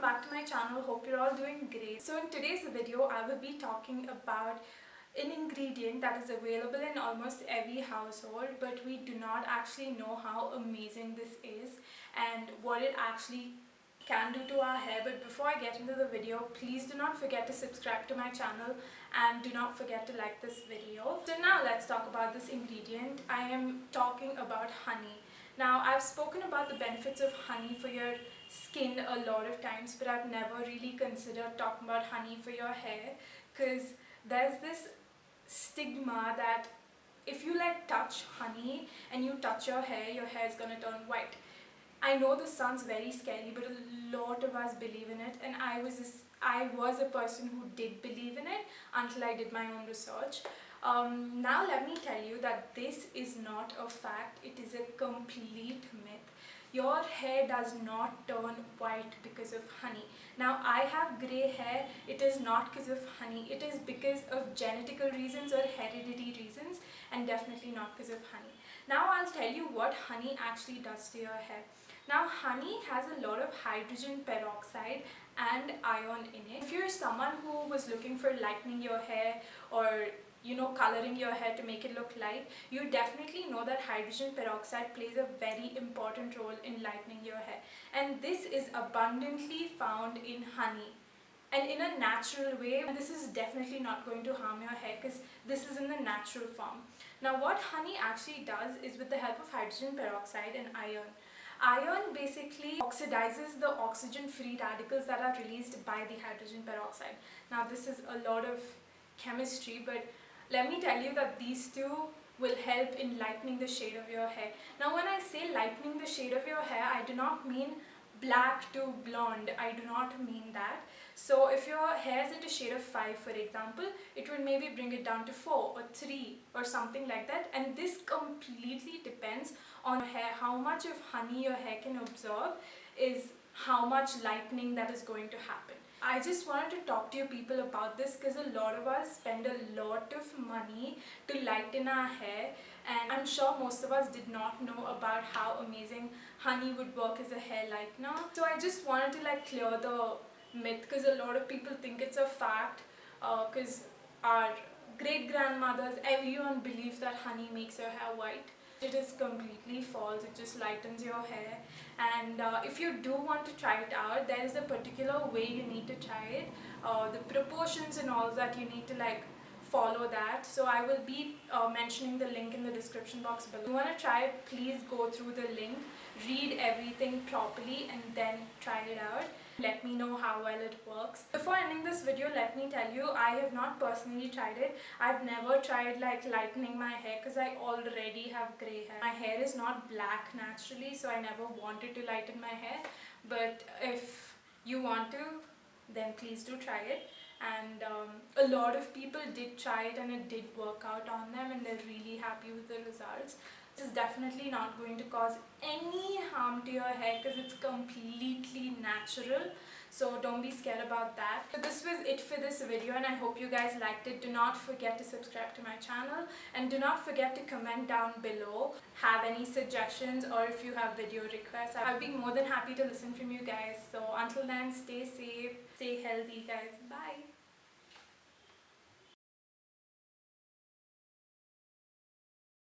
back to my channel. Hope you're all doing great. So in today's video I will be talking about an ingredient that is available in almost every household, but we do not actually know how amazing this is and what it actually can do to our hair. But before I get into the video, please do not forget to subscribe to my channel and do not forget to like this video. So now let's talk about this ingredient. I am talking about honey. Now I've spoken about the benefits of honey for your skin a lot of times, but I've never really considered talking about honey for your hair, because there's this stigma that if you touch honey and you touch your hair is gonna turn white. I know this sounds very scary, but a lot of us believe in it, and I was a person who did believe in it until I did my own research. Now let me tell you that this is not a fact, it is a complete myth. Your hair does not turn white because of honey. Now I have grey hair, it is not because of honey, it is because of genetical reasons or hereditary reasons, and definitely not because of honey. Now I'll tell you what honey actually does to your hair. Now honey has a lot of hydrogen peroxide and iron in it. If you're someone who was looking for lightening your hair or coloring your hair to make it look light, you definitely know that hydrogen peroxide plays a very important role in lightening your hair. And this is abundantly found in honey, and in a natural way. And this is definitely not going to harm your hair because this is in the natural form. Now what honey actually does is, with the help of hydrogen peroxide and iron basically oxidizes the oxygen-free radicals that are released by the hydrogen peroxide. Now this is a lot of chemistry, but let me tell you that these two will help in lightening the shade of your hair. Now when I say lightening the shade of your hair, I do not mean black to blonde. I do not mean that. So if your hair is at a shade of 5, for example, it will maybe bring it down to 4 or 3 or something like that. And this completely depends on your hair. How much of honey your hair can absorb is how much lightening that is going to happen. I just wanted to talk to you people about this because a lot of us spend a lot of money to lighten our hair, and I'm sure most of us did not know about how amazing honey would work as a hair lightener. So I just wanted to clear the myth, because a lot of people think it's a fact, because our great-grandmothers, everyone believes that honey makes your hair white. It is completely false. It just lightens your hair. And if you do want to try it out, there is a particular way you need to try it. The proportions and all that, you need to follow that. So I will be mentioning the link in the description box below. If you want to try it, please go through the link, read everything properly, and then try it out. Let me know how well it works. Before ending this video, let me tell you, I have not personally tried it. I've never tried lightening my hair because I already have grey hair. My hair is not black naturally, so I never wanted to lighten my hair. But if you want to, then please do try it. And a lot of people did try it and it did work out on them, and they're really happy with the results. This is definitely not going to cause any harm to your hair because it's completely natural, so don't be scared about that. So this was it for this video, and I hope you guys liked it. Do not forget to subscribe to my channel, and do not forget to comment down below, have any suggestions, or if you have video requests. I'll be more than happy to listen from you guys. So until then, stay safe, stay healthy guys. Bye.